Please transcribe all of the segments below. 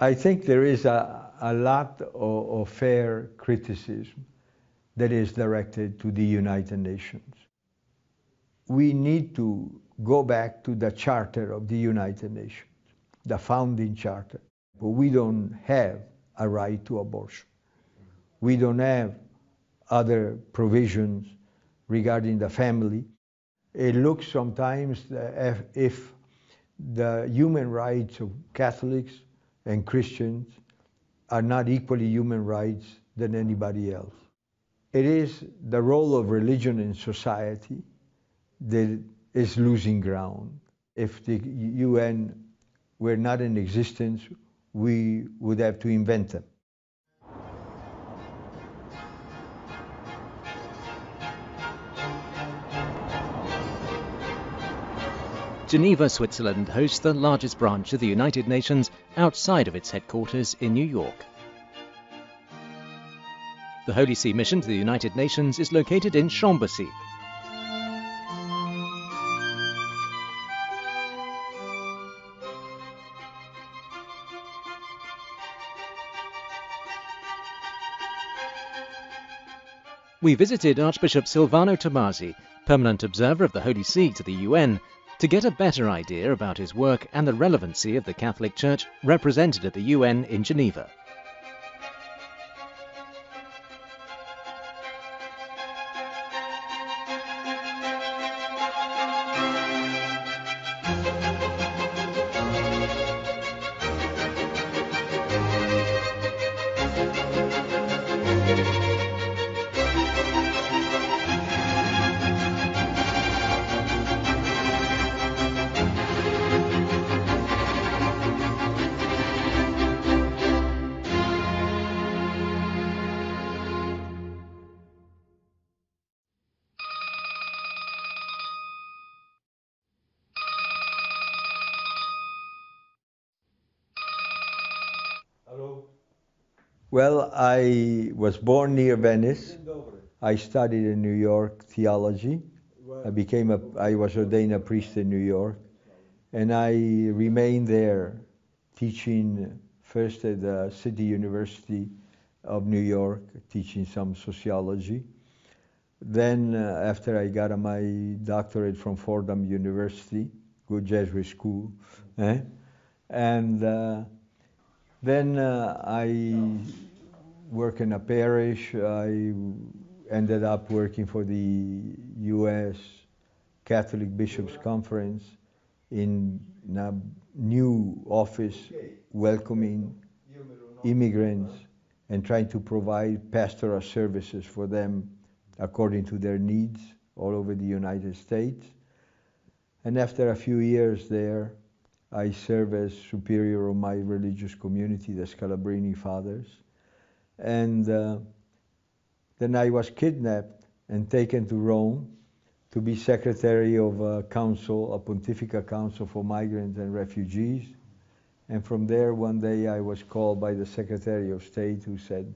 I think there is a lot of fair criticism that is directed to the United Nations. We need to go back to the Charter of the United Nations, the founding charter. But we don't have a right to abortion. We don't have other provisions regarding the family. It looks sometimes as if the human rights of Catholics and Christians are not equally human rights than anybody else. It is the role of religion in society that is losing ground. If the UN were not in existence, we would have to invent them. Geneva, Switzerland hosts the largest branch of the United Nations outside of its headquarters in New York. The Holy See mission to the United Nations is located in Tomasi. We visited Archbishop Silvano Tomasi, permanent observer of the Holy See to the UN, to get a better idea about his work and the relevancy of the Catholic Church represented at the UN in Geneva. Well, I was born near Venice. I studied in New York theology. I was ordained a priest in New York, and I remained there teaching first at the City University of New York, teaching some sociology. Then after I got my doctorate from Fordham University, good Jesuit school, and then I worked in a parish. I ended up working for the U.S. Catholic Bishops' Conference in a new office welcoming immigrants and trying to provide pastoral services for them according to their needs all over the United States. And after a few years there, I served as superior of my religious community, the Scalabrini Fathers. And then I was kidnapped and taken to Rome to be secretary of a council, a pontifical council for migrants and refugees. And from there, one day I was called by the Secretary of State who said,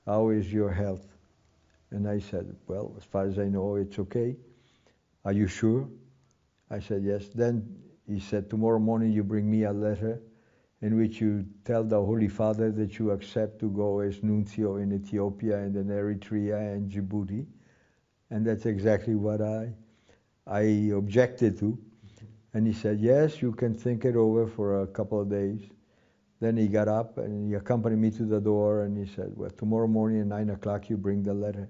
"How is your health?" And I said, "Well, as far as I know, it's okay." "Are you sure?" I said, "Yes." Then he said, "Tomorrow morning you bring me a letter in which you tell the Holy Father that you accept to go as nuncio in Ethiopia and in Eritrea and Djibouti." And that's exactly what I objected to. And he said, "Yes, you can think it over for a couple of days." Then he got up and he accompanied me to the door and he said, "Well, tomorrow morning at 9 o'clock you bring the letter."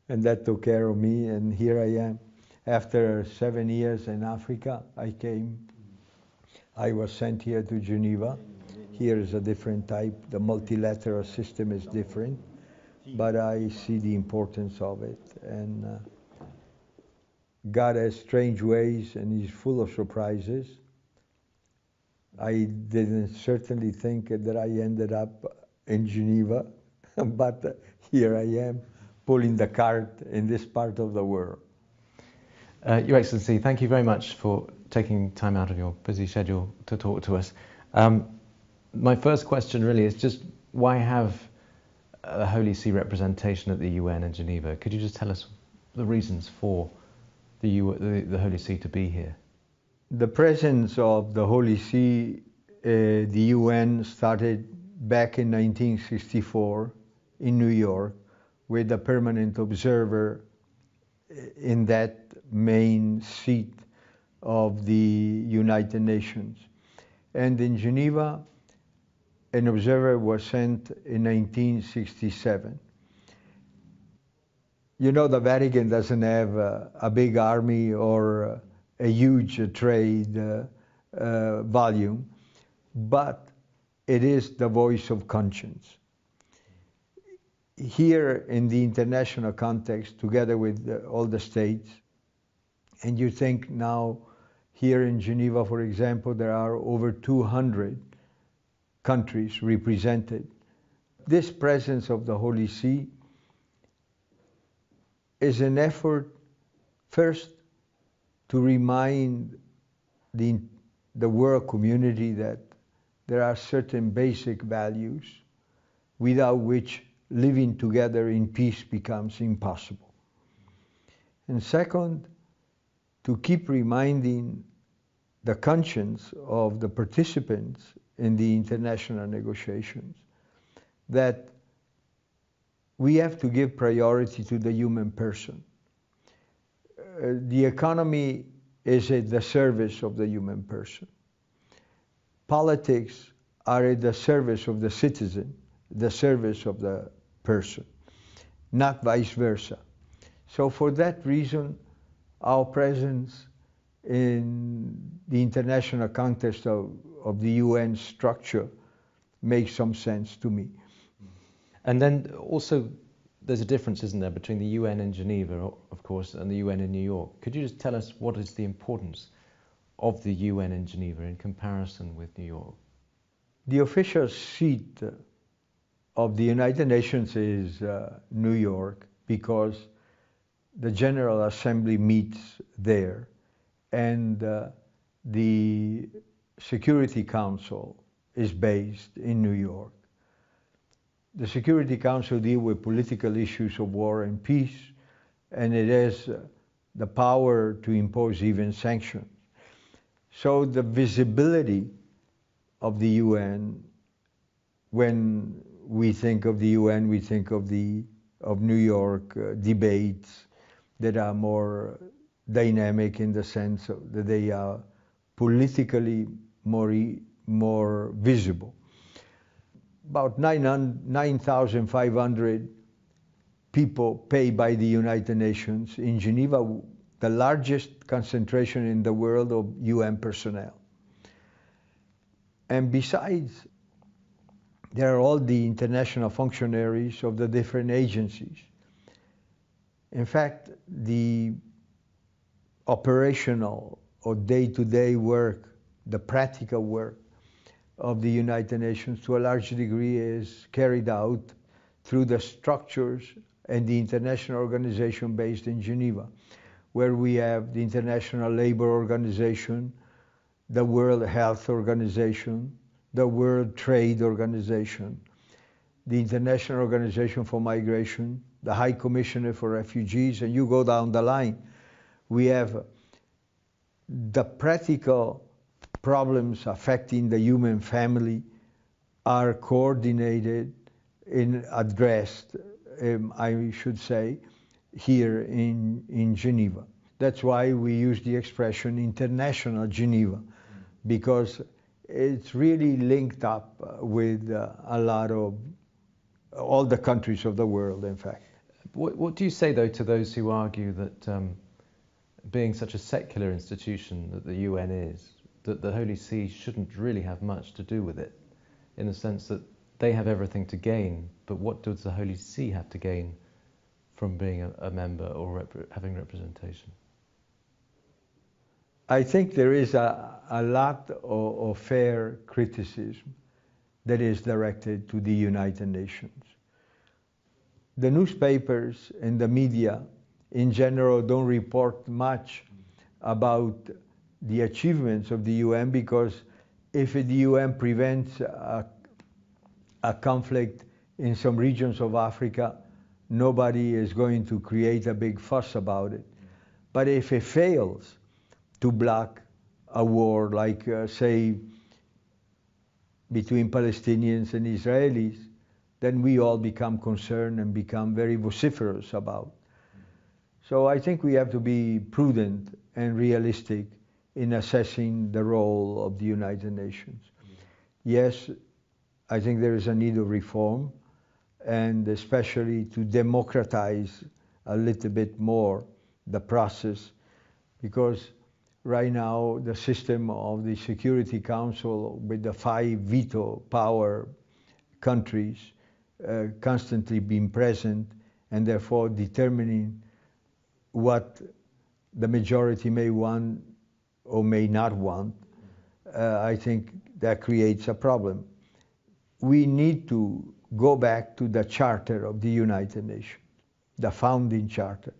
And that took care of me, and here I am. After 7 years in Africa, I was sent here to Geneva. Here is a different type. The multilateral system is different, but I see the importance of it. And God has strange ways, and He's full of surprises. I didn't certainly think that I ended up in Geneva, but here I am, pulling the cart in this part of the world. Your Excellency, thank you very much for taking time out of your busy schedule to talk to us. My first question really is just, why have a Holy See representation at the UN in Geneva? Could you just tell us the reasons for the Holy See to be here? The presence of the Holy See the UN started back in 1964 in New York with a permanent observer in that main seat of the United Nations. And in Geneva, an observer was sent in 1967. You know, the Vatican doesn't have a big army or a huge trade volume, but it is the voice of conscience. Here in the international context, together with all the states, and you think now here in Geneva, for example, there are over 200 countries represented. This presence of the Holy See is an effort first to remind the world community that there are certain basic values without which living together in peace becomes impossible. And second, to keep reminding the conscience of the participants in the international negotiations that we have to give priority to the human person. The economy is at the service of the human person. Politics are at the service of the citizen, the service of the person, not vice versa. So for that reason, our presence in the international context of the UN structure makes some sense to me. And then also, there's a difference, isn't there, between the UN in Geneva, of course, and the UN in New York. Could you just tell us what is the importance of the UN in Geneva in comparison with New York? The official seat of the United Nations is New York because the General Assembly meets there, and the Security Council is based in New York. The Security Council deals with political issues of war and peace, and it has the power to impose even sanctions. So the visibility of the UN, when we think of the UN, we think of New York debates that are more dynamic in the sense that they are politically more visible. About 9,500 people paid by the United Nations. In Geneva, the largest concentration in the world of UN personnel. And besides, there are all the international functionaries of the different agencies. In fact, the operational or day-to-day work, the practical work of the United Nations to a large degree is carried out through the structures and the international organization based in Geneva, where we have the International Labour Organization, the World Health Organization, the World Trade Organization, the International Organization for Migration, the High Commissioner for Refugees, and you go down the line. We have the practical problems affecting the human family are coordinated and addressed, I should say, here in Geneva. That's why we use the expression International Geneva, because it's really linked up with a lot of all the countries of the world, in fact. What do you say, though, to those who argue that being such a secular institution that the UN is, that the Holy See shouldn't really have much to do with it, in the sense that they have everything to gain, but what does the Holy See have to gain from being a member or having representation? I think there is a lot of fair criticism that is directed to the United Nations. The newspapers and the media in general don't report much about the achievements of the UN, because if the UN prevents a conflict in some regions of Africa, nobody is going to create a big fuss about it. But if it fails to block a war, like say between Palestinians and Israelis, then we all become concerned and become very vociferous about. So I think we have to be prudent and realistic in assessing the role of the United Nations. Yes, I think there is a need of reform, and especially to democratize a little bit more the process, because right now the system of the Security Council with the 5 veto power countries constantly being present and therefore determining what the majority may want or may not want, I think that creates a problem. We need to go back to the Charter of the United Nations, the founding charter,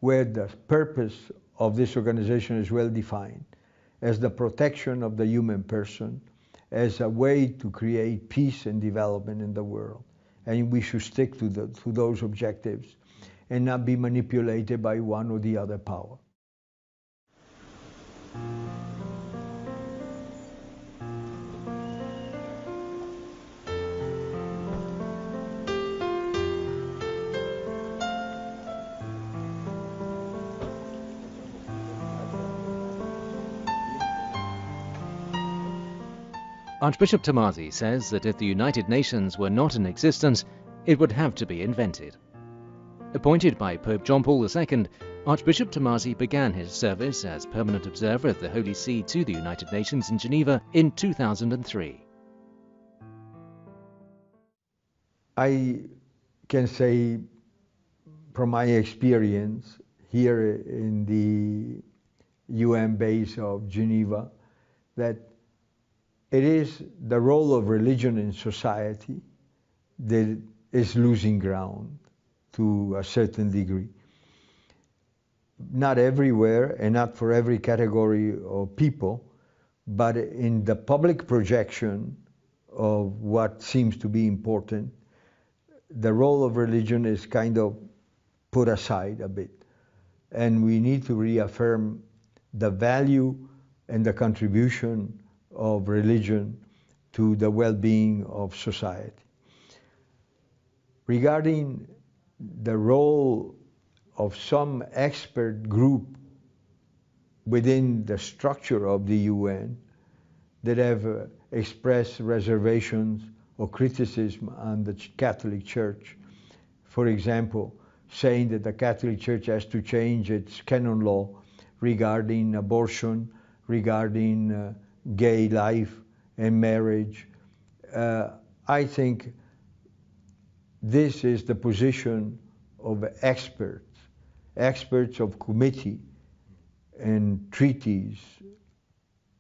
where the purpose of this organization is well defined as the protection of the human person, as a way to create peace and development in the world. And we should stick to those objectives and not be manipulated by one or the other power. Archbishop Tomasi says that if the United Nations were not in existence, it would have to be invented. Appointed by Pope John Paul II, Archbishop Tomasi began his service as permanent observer of the Holy See to the United Nations in Geneva in 2003. I can say from my experience here in the UN base of Geneva that it is the role of religion in society that is losing ground to a certain degree. Not everywhere and not for every category of people, but in the public projection of what seems to be important, the role of religion is kind of put aside a bit. And we need to reaffirm the value and the contribution of religion to the well-being of society. Regarding the role of some expert group within the structure of the UN that have expressed reservations or criticism on the Catholic Church, for example, saying that the Catholic Church has to change its canon law regarding abortion, regarding gay life and marriage. I think this is the position of experts of committee and treaties.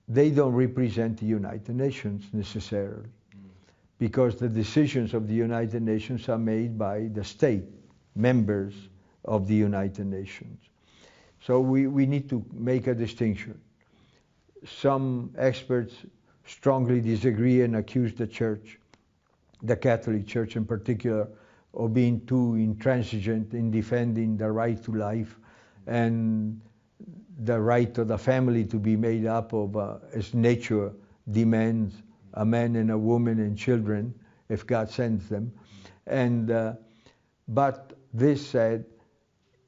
They don't represent the United Nations necessarily, because the decisions of the United Nations are made by the state members of the United Nations. So we need to make a distinction. Some experts strongly disagree and accuse the Church, the Catholic Church in particular, of being too intransigent in defending the right to life and the right of the family to be made up of, as nature demands, a man and a woman and children, if God sends them. And but this said,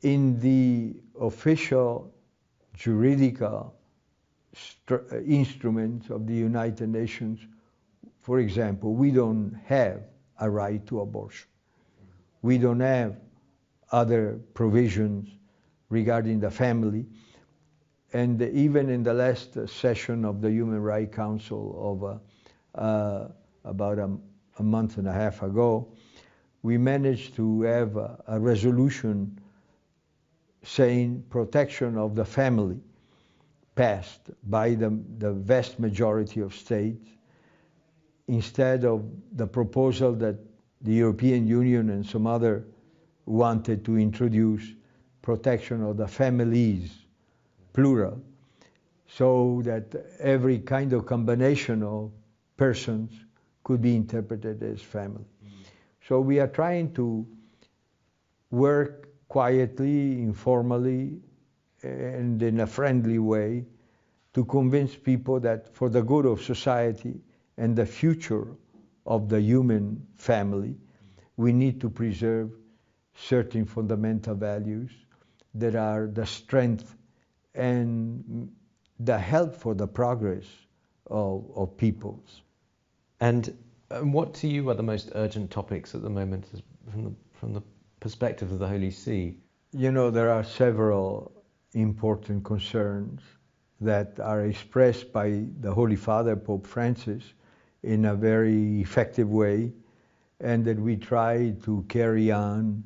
in the official juridical instruments of the United Nations, for example, we don't have a right to abortion. We don't have other provisions regarding the family. And even in the last session of the Human Rights Council of about a month and a half ago, we managed to have a resolution saying protection of the family passed by the vast majority of states, instead of the proposal that the European Union and some other wanted to introduce, protection of the families, plural, so that every kind of combination of persons could be interpreted as family. So we are trying to work quietly, informally, and in a friendly way to convince people that for the good of society and the future of the human family, we need to preserve certain fundamental values that are the strength and the help for the progress of peoples. And what to you are the most urgent topics at the moment from the perspective of the Holy See? You know, there are several important concerns that are expressed by the Holy Father, Pope Francis, in a very effective way, and that we try to carry on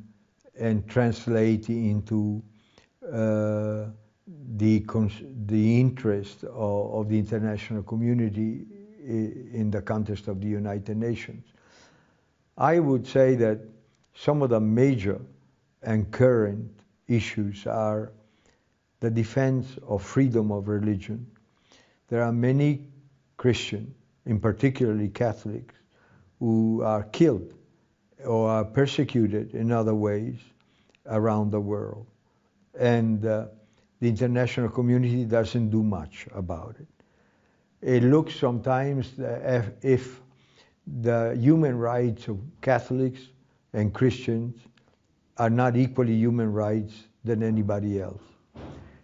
and translate into the interest of the international community in the context of the United Nations. I would say that some of the major and current issues are the defense of freedom of religion. There are many Christians, in particularly Catholics, who are killed or are persecuted in other ways around the world. And the international community doesn't do much about it. It looks sometimes as if the human rights of Catholics and Christians are not equally human rights than anybody else.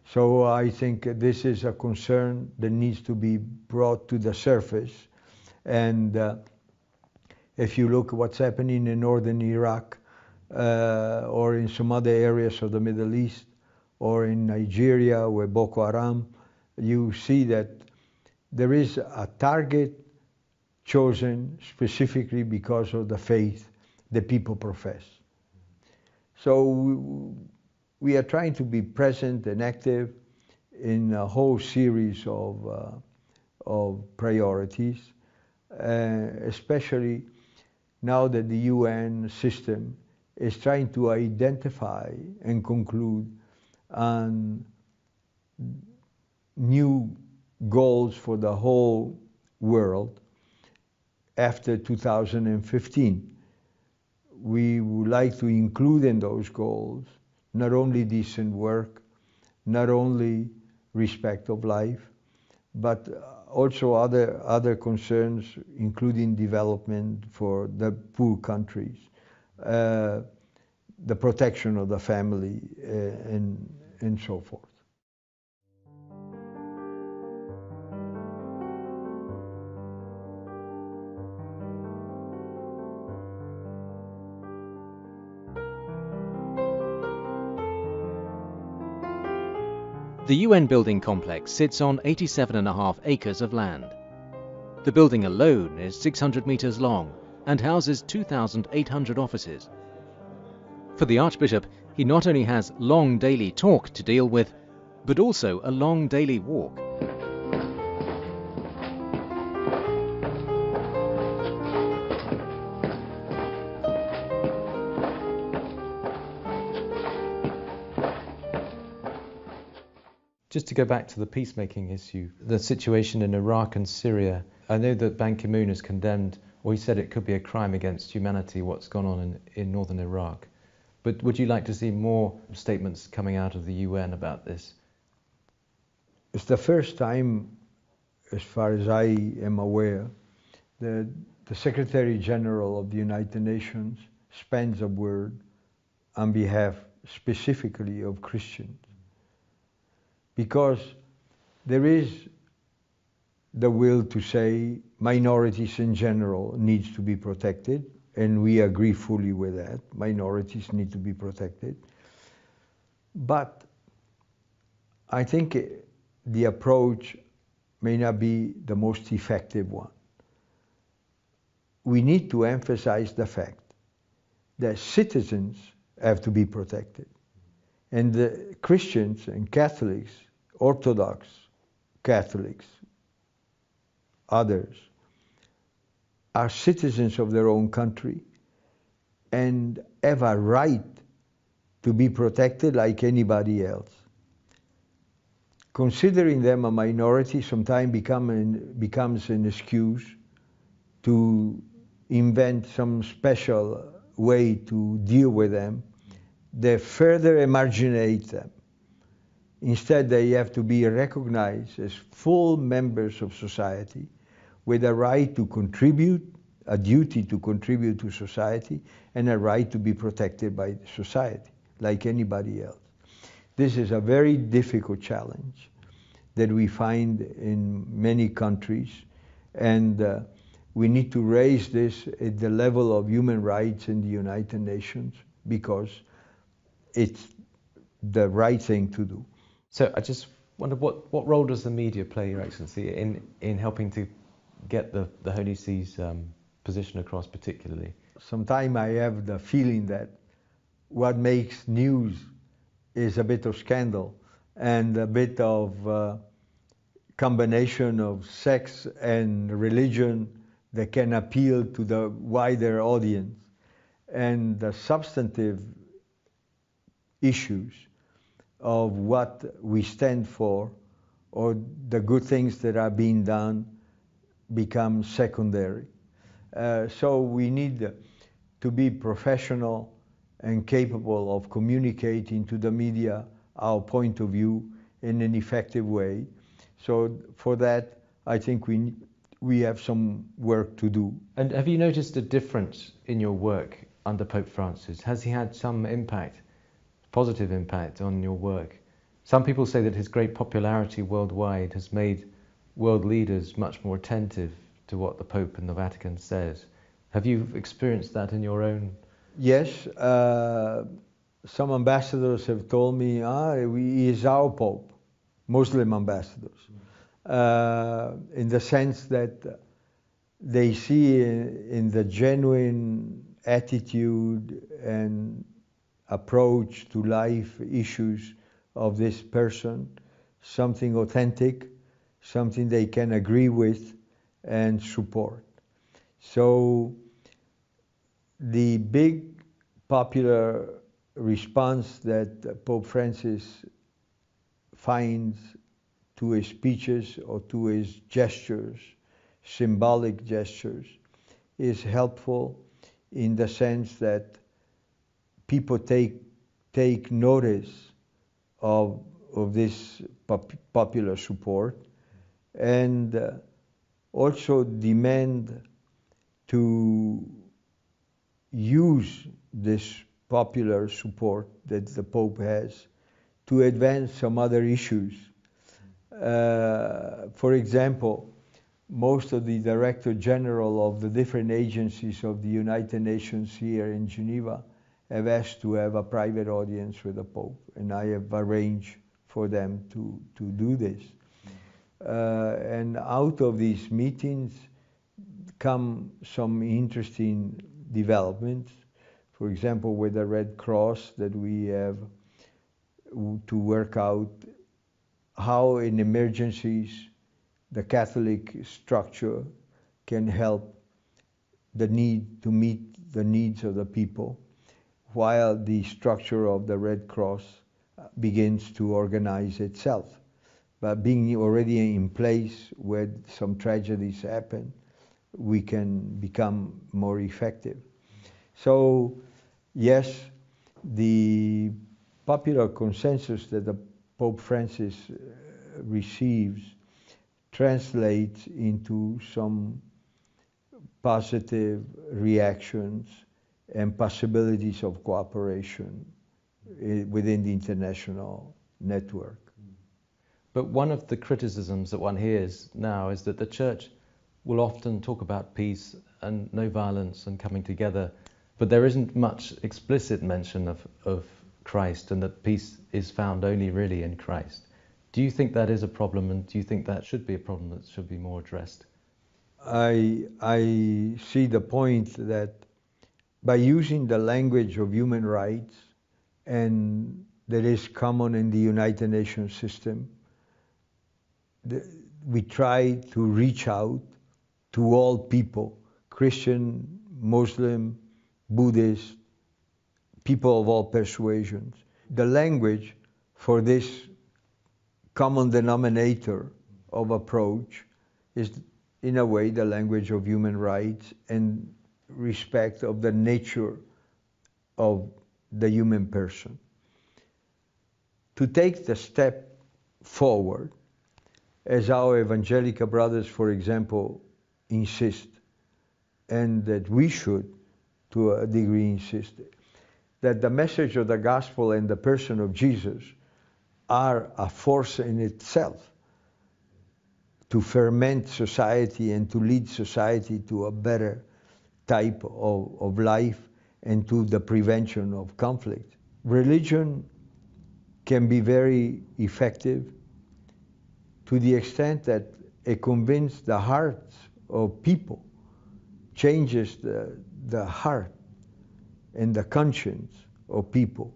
So I think this is a concern that needs to be brought to the surface. And if you look at what's happening in northern Iraq or in some other areas of the Middle East or in Nigeria with Boko Haram, you see that there is a target chosen specifically because of the faith that people profess. So we are trying to be present and active in a whole series of priorities, especially now that the UN system is trying to identify and conclude on new goals for the whole world after 2015. We would like to include in those goals not only decent work, not only respect of life, but also other concerns, including development for the poor countries, the protection of the family, and so forth. The UN building complex sits on 87.5 acres of land. The building alone is 600 meters long and houses 2,800 offices. For the Archbishop, he not only has long daily talk to deal with, but also a long daily walk. Just to go back to the peacemaking issue, the situation in Iraq and Syria, I know that Ban Ki-moon has condemned, or he said it could be a crime against humanity what's gone on in northern Iraq. But would you like to see more statements coming out of the UN about this? It's the first time, as far as I am aware, that the Secretary General of the United Nations spends a word on behalf specifically of Christians. Because there is the will to say minorities in general needs to be protected, and we agree fully with that. Minorities need to be protected. But I think the approach may not be the most effective one. We need to emphasize the fact that citizens have to be protected. And the Christians and Catholics, Orthodox Catholics, others, are citizens of their own country and have a right to be protected like anybody else. Considering them a minority sometimes becomes an excuse to invent some special way to deal with them. They further emarginate them. Instead, they have to be recognized as full members of society with a right to contribute, a duty to contribute to society, and a right to be protected by society, like anybody else. This is a very difficult challenge that we find in many countries, and we need to raise this at the level of human rights in the United Nations, because it's the right thing to do. So I just wonder, what role does the media play, Your Excellency, in helping to get the Holy See's position across particularly? Sometimes I have the feeling that what makes news is a bit of scandal and a bit of combination of sex and religion that can appeal to the wider audience. And the substantive issues of what we stand for or the good things that are being done become secondary. So we need to be professional and capable of communicating to the media our point of view in an effective way. So for that, I think we have some work to do. And have you noticed a difference in your work under Pope Francis? Has he had some impact, positive impact on your work? Some people say that his great popularity worldwide has made world leaders much more attentive to what the Pope and the Vatican says. Have you experienced that in your own? Yes, some ambassadors have told me, he is our Pope, Muslim ambassadors, in the sense that they see in the genuine attitude and approach to life issues of this person something authentic, something they can agree with and support. So the big popular response that Pope Francis finds to his speeches or to his gestures, symbolic gestures, is helpful in the sense that people take notice of this popular support, and also demand to use this popular support that the Pope has to advance some other issues. For example, most of the Director General of the different agencies of the United Nations here in Geneva have asked to have a private audience with the Pope, and I have arranged for them to do this. And out of these meetings come some interesting developments. For example, with the Red Cross, that we have to work out how in emergencies the Catholic structure can help to meet the needs of the people, while the structure of the Red Cross begins to organize itself. But being already in place where some tragedies happen, we can become more effective. So yes, the popular consensus that the Pope Francis receives translates into some positive reactions and possibilities of cooperation within the international network. But one of the criticisms that one hears now is that the Church will often talk about peace and no violence and coming together, but there isn't much explicit mention of Christ, and that peace is found only really in Christ. Do you think that is a problem, and do you think that should be a problem that should be more addressed? I see the point that by using the language of human rights, and that is common in the United Nations system, we try to reach out to all people, Christian, Muslim, Buddhist, people of all persuasions. The language for this common denominator of approach is, in a way, the language of human rights and respect of the nature of the human person. To take the step forward, as our evangelical brothers, for example, insist, and that we should, to a degree, insist, that the message of the gospel and the person of Jesus are a force in itself to ferment society and to lead society to a better type of life and to the prevention of conflict. Religion can be very effective to the extent that it convinces the hearts of people, changes the heart and the conscience of people,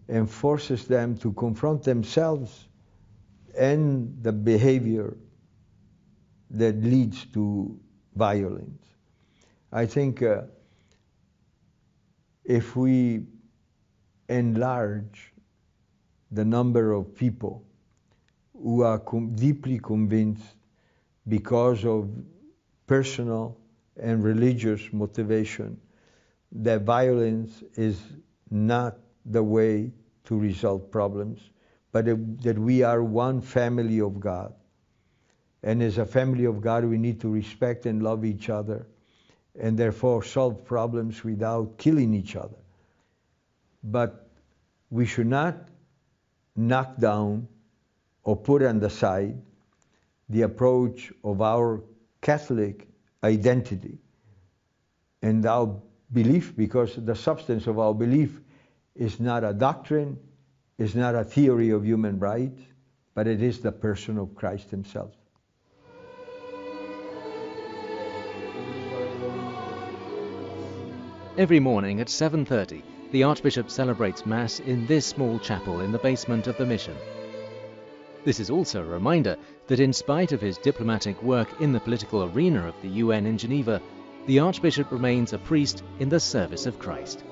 and forces them to confront themselves and the behavior that leads to violence. I think if we enlarge the number of people who are deeply convinced because of personal and religious motivation that violence is not the way to resolve problems, but that we are one family of God. And as a family of God, we need to respect and love each other, and therefore solve problems without killing each other. But we should not knock down or put on the side the approach of our Catholic identity and our belief, because the substance of our belief is not a doctrine, is not a theory of human rights, but it is the person of Christ himself. Every morning at 7:30, the Archbishop celebrates Mass in this small chapel in the basement of the mission. This is also a reminder that in spite of his diplomatic work in the political arena of the UN in Geneva, the Archbishop remains a priest in the service of Christ.